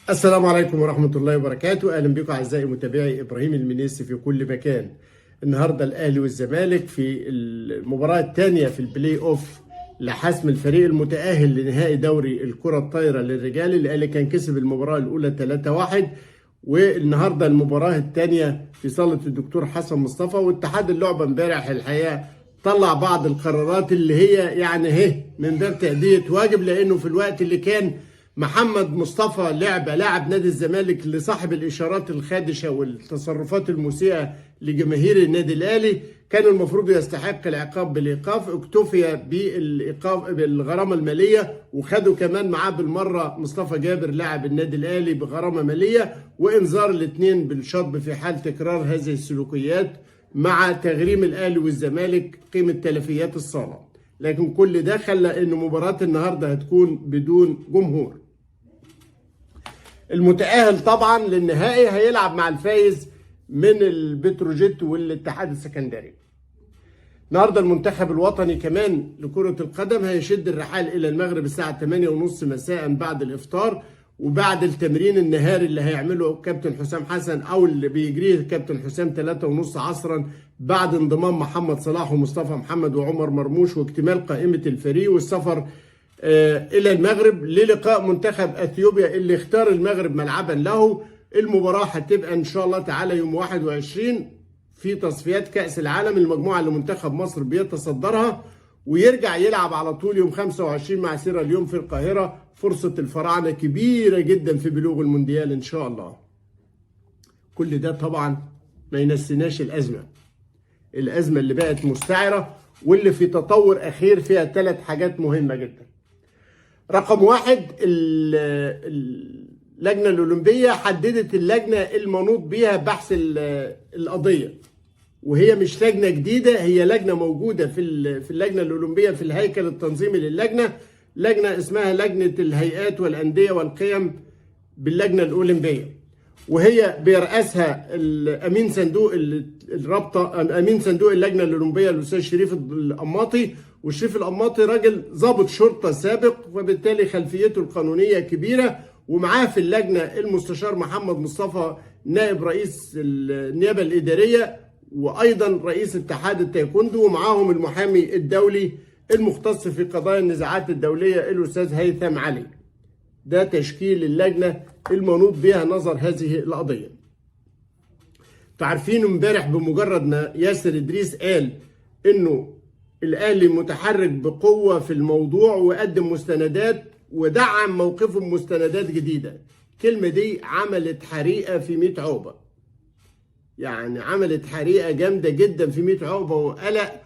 السلام عليكم ورحمة الله وبركاته. أهلا بكم أعزائي متابعي إبراهيم المنيسي في كل مكان. النهاردة الأهلي والزمالك في المباراة الثانية في البلاي أوف لحسم الفريق المتأهل لنهائي دوري الكرة الطايرة للرجال. الأهلي كان كسب المباراة الأولى 3-1، والنهاردة المباراة الثانية في صالة الدكتور حسن مصطفى. واتحاد اللعبة امبارح الحقيقة طلع بعض القرارات اللي هي يعني من باب تأدية واجب، لأنه في الوقت اللي كان محمد مصطفى لاعب نادي الزمالك لصاحب الاشارات الخادشه والتصرفات المسيئه لجماهير النادي الاهلي، كان المفروض يستحق العقاب بالايقاف. اكتفي بالايقاف بالغرامه الماليه، وخدوا كمان معاه بالمره مصطفى جابر لاعب النادي الاهلي بغرامه ماليه، وانذار الاثنين بالشطب في حال تكرار هذه السلوكيات، مع تغريم الاهلي والزمالك قيمه تلفيات الصاله. لكن كل ده خلى ان مباراه النهارده هتكون بدون جمهور. المتأهل طبعا للنهائي هيلعب مع الفايز من البتروجيت والاتحاد السكندري. النهارده المنتخب الوطني كمان لكرة القدم هيشد الرحال الى المغرب الساعة 8:30 مساء بعد الافطار، وبعد التمرين النهاري اللي هيعمله كابتن حسام حسن او اللي بيجريه كابتن حسام 3:30 عصرا، بعد انضمام محمد صلاح ومصطفى محمد وعمر مرموش واكتمال قائمة الفريق والسفر الى المغرب للقاء منتخب اثيوبيا اللي اختار المغرب ملعبا له. المباراة هتبقى ان شاء الله تعالى يوم 21 في تصفيات كأس العالم، المجموعة اللي منتخب مصر بيتصدرها، ويرجع يلعب على طول يوم 25 مع سيراليون في القاهرة. فرصة الفراعنة كبيرة جدا في بلوغ المونديال ان شاء الله. كل ده طبعا ما ينسيناش الأزمة اللي بقت مستعرة واللي في تطور أخير فيها 3 حاجات مهمة جدا. رقم 1، اللجنة الأولمبية حددت اللجنة المنوط بيها بحث القضية، وهي مش لجنة جديدة، هي لجنة موجودة في اللجنة الأولمبية في الهيكل التنظيمي للجنة، لجنة اسمها لجنة الهيئات والأندية والقيم باللجنة الأولمبية، وهي بيرأسها الأمين صندوق الرابطة، أمين صندوق اللجنة الأولمبية الأستاذ شريف القماطي. وشريف القماطي راجل ضابط شرطة سابق، وبالتالي خلفيته القانونية كبيرة. ومعاه في اللجنة المستشار محمد مصطفى نائب رئيس النيابة الإدارية، وأيضا رئيس اتحاد التايكوندو، ومعاهم المحامي الدولي المختص في قضايا النزاعات الدولية الأستاذ هيثم علي. ده تشكيل اللجنة المنوط بها نظر هذه القضية. تعرفين امبارح بمجرد ما ياسر إدريس قال إنه الأهلي متحرك بقوة في الموضوع وقدم مستندات ودعم موقفه بمستندات جديدة، الكلمة دي عملت حريقة في 100 عقبة، يعني عملت حريقة جامدة جدا في 100 عقبة وقلق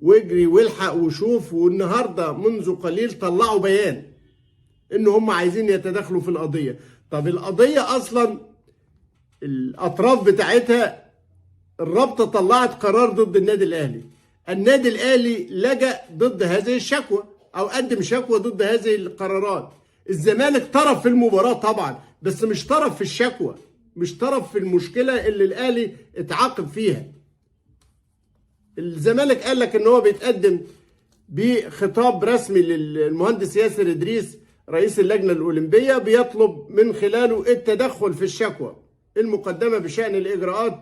واجري والحق وشوف. والنهاردة منذ قليل طلعوا بيان إن هم عايزين يتدخلوا في القضية. طب القضية أصلا الأطراف بتاعتها الرابطة طلعت قرار ضد النادي الأهلي، النادي الأهلي لجأ ضد هذه الشكوى أو قدم شكوى ضد هذه القرارات. الزمالك طرف في المباراة طبعا، بس مش طرف في الشكوى، مش طرف في المشكلة اللي الأهلي اتعاقب فيها. الزمالك قال لك إن هو بيتقدم بخطاب رسمي للمهندس ياسر إدريس رئيس اللجنة الأولمبية، بيطلب من خلاله التدخل في الشكوى المقدمة بشأن الإجراءات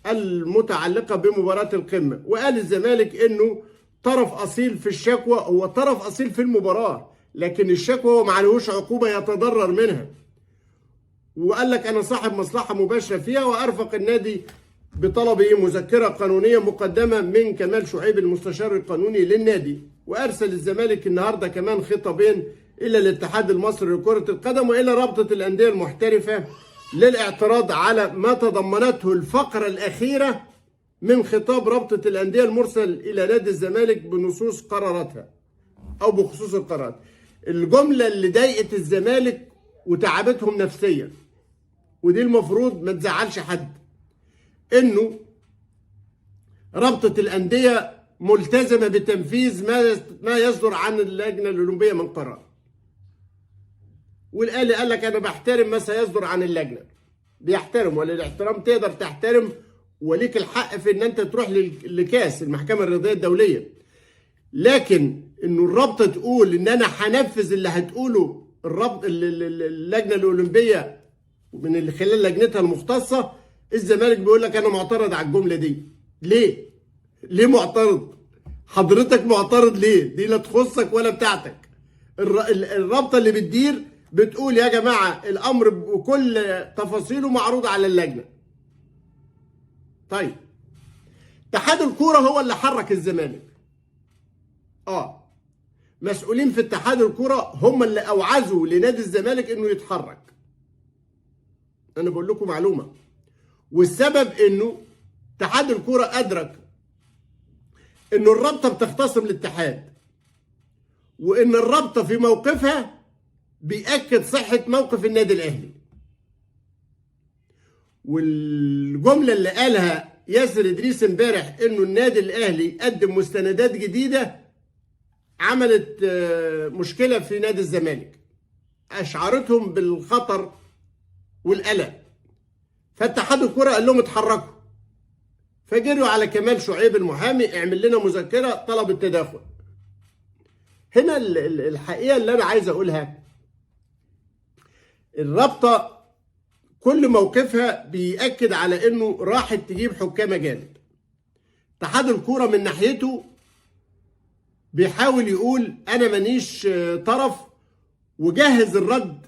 المتعلقة بمباراة القمة. وقال الزمالك إنه طرف أصيل في الشكوى، هو طرف أصيل في المباراة، لكن الشكوى هو معلهوش عقوبة يتضرر منها. وقال لك أنا صاحب مصلحة مباشرة فيها، وأرفق النادي بطلبه مذكرة قانونية مقدمة من كمال شعيب المستشار القانوني للنادي. وأرسل الزمالك النهاردة كمان خطابين إلى الاتحاد المصري لكرة القدم وإلى رابطة الأندية المحترفة للاعتراض على ما تضمنته الفقرة الأخيرة من خطاب رابطة الأندية المرسل إلى نادي الزمالك بنصوص قراراتها أو بخصوص القرارات. الجملة اللي ضايقت الزمالك وتعبتهم نفسيا، ودي المفروض ما تزعلش حد، إنه رابطة الأندية ملتزمة بتنفيذ ما يصدر عن اللجنة الأولمبية من قرار. والأهلي قال لك أنا بحترم ما سيصدر عن اللجنة، بيحترم، وللاحترام تقدر تحترم، وليك الحق في إن أنت تروح لكاس المحكمة الرياضية الدولية. لكن إنه الرابطة تقول إن أنا هنفذ اللي هتقوله اللجنة الأولمبية من خلال لجنتها المختصه، الزمالك بيقول لك انا معترض على الجمله دي. ليه؟ ليه معترض؟ حضرتك معترض ليه؟ دي لا تخصك ولا بتاعتك. الرابطه اللي بتدير بتقول يا جماعه الامر بكل تفاصيله معروض على اللجنه. طيب اتحاد الكوره هو اللي حرك الزمالك. مسؤولين في اتحاد الكوره هم اللي اوعزوا لنادي الزمالك انه يتحرك. انا بقول لكم معلومه، والسبب انه اتحاد الكوره ادرك انه الرابطه بتختصم الاتحاد، وان الرابطه في موقفها بيأكد صحه موقف النادي الاهلي. والجمله اللي قالها ياسر ادريس امبارح انه النادي الاهلي قدم مستندات جديده عملت مشكله في نادي الزمالك، اشعرتهم بالخطر والقلق. فاتحاد الكره قال لهم اتحركوا، فجروا على كمال شعيب المحامي اعمل لنا مذكره طلب التداخل. هنا الحقيقه اللي انا عايز اقولها، الرابطه كل موقفها بيأكد على انه راحت تجيب حكام اجانب. اتحاد الكوره من ناحيته بيحاول يقول انا مانيش طرف، وجهز الرد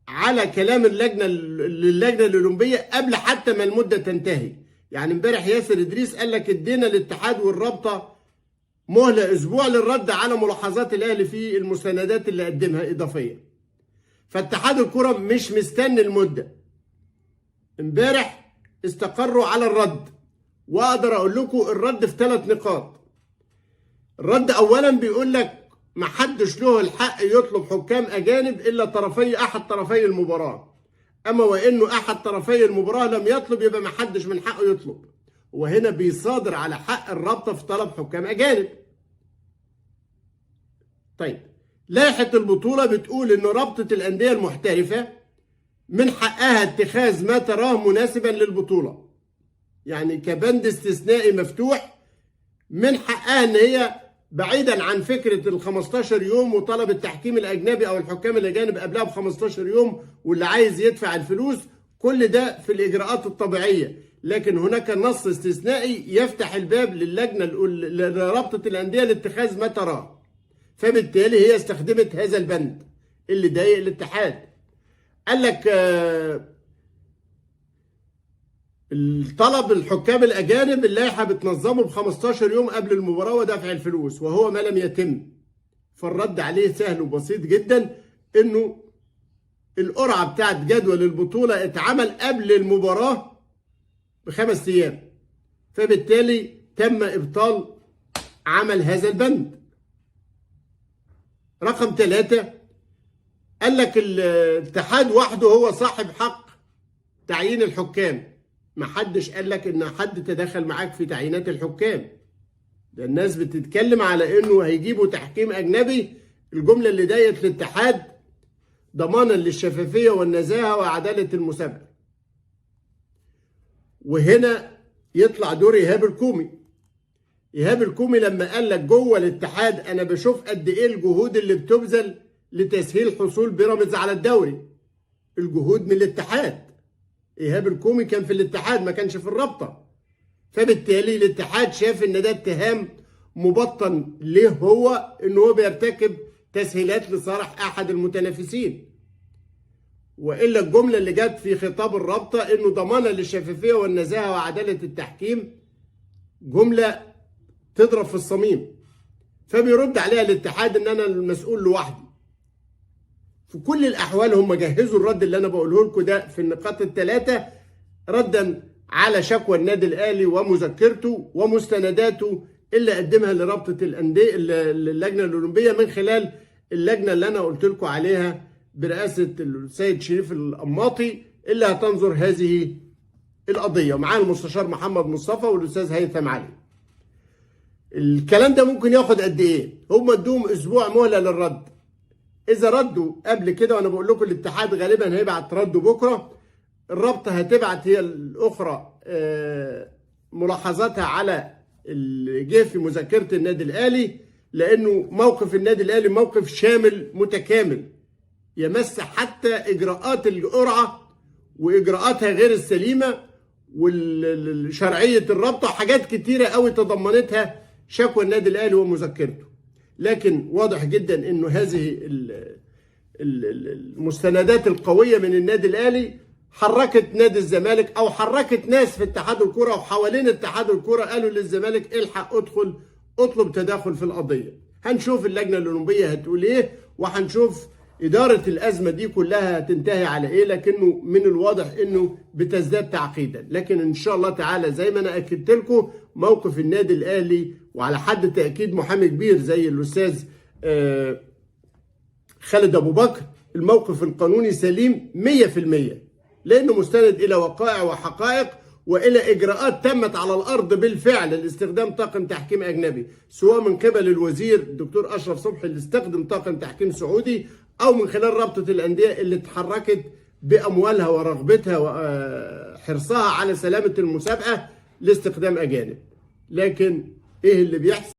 على كلام اللجنه الاولمبيه قبل حتى ما المده تنتهي. يعني امبارح ياسر ادريس قال لك ادينا الاتحاد والرابطه مهله اسبوع للرد على ملاحظات الاهلي في المستندات اللي قدمها اضافيه. فاتحاد الكره مش مستني المده. امبارح استقروا على الرد، واقدر اقول لكم الرد في 3 نقاط. الرد اولا بيقول لك محدش له الحق يطلب حكام اجانب الا احد طرفي المباراه. اما وانه احد طرفي المباراه لم يطلب يبقى محدش من حقه يطلب. وهنا بيصادر على حق الرابطه في طلب حكام اجانب. طيب لائحه البطوله بتقول ان رابطه الانديه المحترفه من حقها اتخاذ ما تراه مناسبا للبطوله. يعني كبند استثنائي مفتوح، من حقها ان هي بعيدا عن فكره ال 15 يوم وطلب التحكيم الاجنبي او الحكام الاجانب قبلها ب 15 يوم واللي عايز يدفع الفلوس، كل ده في الاجراءات الطبيعيه. لكن هناك نص استثنائي يفتح الباب للجنه لرابطه الانديه لاتخاذ ما تراه. فبالتالي هي استخدمت هذا البند اللي ضايق الاتحاد. قال لك الطلب الحكام الاجانب اللائحه بتنظمه ب 15 يوم قبل المباراه ودفع الفلوس، وهو ما لم يتم. فالرد عليه سهل وبسيط جدا، انه القرعه بتاعت جدول البطوله اتعمل قبل المباراه ب5 ايام، فبالتالي تم ابطال عمل هذا البند. رقم 3 قال لك الاتحاد وحده هو صاحب حق تعيين الحكام. محدش قال لك ان حد تدخل معاك في تعيينات الحكام. ده الناس بتتكلم على انه هيجيبوا تحكيم اجنبي. الجمله اللي ضايقت الاتحاد ضمانا للشفافيه والنزاهه وعداله المسابقه. وهنا يطلع دور ايهاب الكومي. ايهاب الكومي لما قال لك جوه الاتحاد انا بشوف قد ايه الجهود اللي بتبذل لتسهيل حصول بيراميدز على الدوري. الجهود من الاتحاد. ايهاب الكومي كان في الاتحاد ما كانش في الرابطه. فبالتالي الاتحاد شاف ان ده اتهام مبطن ليه هو ان هو بيرتكب تسهيلات لصالح احد المتنافسين. والا الجمله اللي جت في خطاب الرابطه انه ضمانا للشفافيه والنزاهه وعداله التحكيم جمله تضرب في الصميم. فبيرد عليها الاتحاد ان انا المسؤول لوحدي. في كل الاحوال هم جهزوا الرد اللي انا بقوله لكم ده في النقاط ال3 ردا على شكوى النادي الاهلي ومذكرته ومستنداته اللي قدمها لرابطه الانديه اللجنه الاولمبيه من خلال اللجنه اللي انا قلت لكم عليها برئاسه السيد شريف القماطي اللي هتنظر هذه القضيه. معانا المستشار محمد مصطفى والاستاذ هيثم علي. الكلام ده ممكن ياخد قد ايه؟ هم ادوهم اسبوع مهله للرد. اذا ردوا قبل كده، وانا بقول لكم الاتحاد غالبا هيبعت رده بكره، الرابطه هتبعت هي الاخرى ملاحظاتها على اللي جه في مذكره النادي الاهلي، لانه موقف النادي الاهلي موقف شامل متكامل يمس حتى اجراءات القرعه واجراءاتها غير السليمه وشرعيه الرابطه، حاجات كتيره قوي تضمنتها شكوى النادي الاهلي ومذكرته. لكن واضح جدا انه هذه المستندات القويه من النادي الاهلي حركت نادي الزمالك او حركت ناس في اتحاد الكره وحوالين اتحاد الكره، قالوا للزمالك الحق ادخل اطلب تداخل في القضيه. هنشوف اللجنه الاولمبيه هتقول ايه، وهنشوف اداره الازمه دي كلها هتنتهي على ايه، لكنه من الواضح انه بتزداد تعقيدا. لكن ان شاء الله تعالى زي ما انا اكدت لكم موقف النادي الاهلي، وعلى حد تاكيد محامي كبير زي الاستاذ خالد ابو بكر، الموقف القانوني سليم 100%، لانه مستند الى وقائع وحقائق والى اجراءات تمت على الارض بالفعل لاستخدام طاقم تحكيم اجنبي، سواء من قبل الوزير الدكتور اشرف صبحي اللي استخدم طاقم تحكيم سعودي، او من خلال رابطه الانديه اللي اتحركت باموالها ورغبتها وحرصها على سلامه المسابقه لاستخدام اجانب. لكن ايه اللي بيحصل؟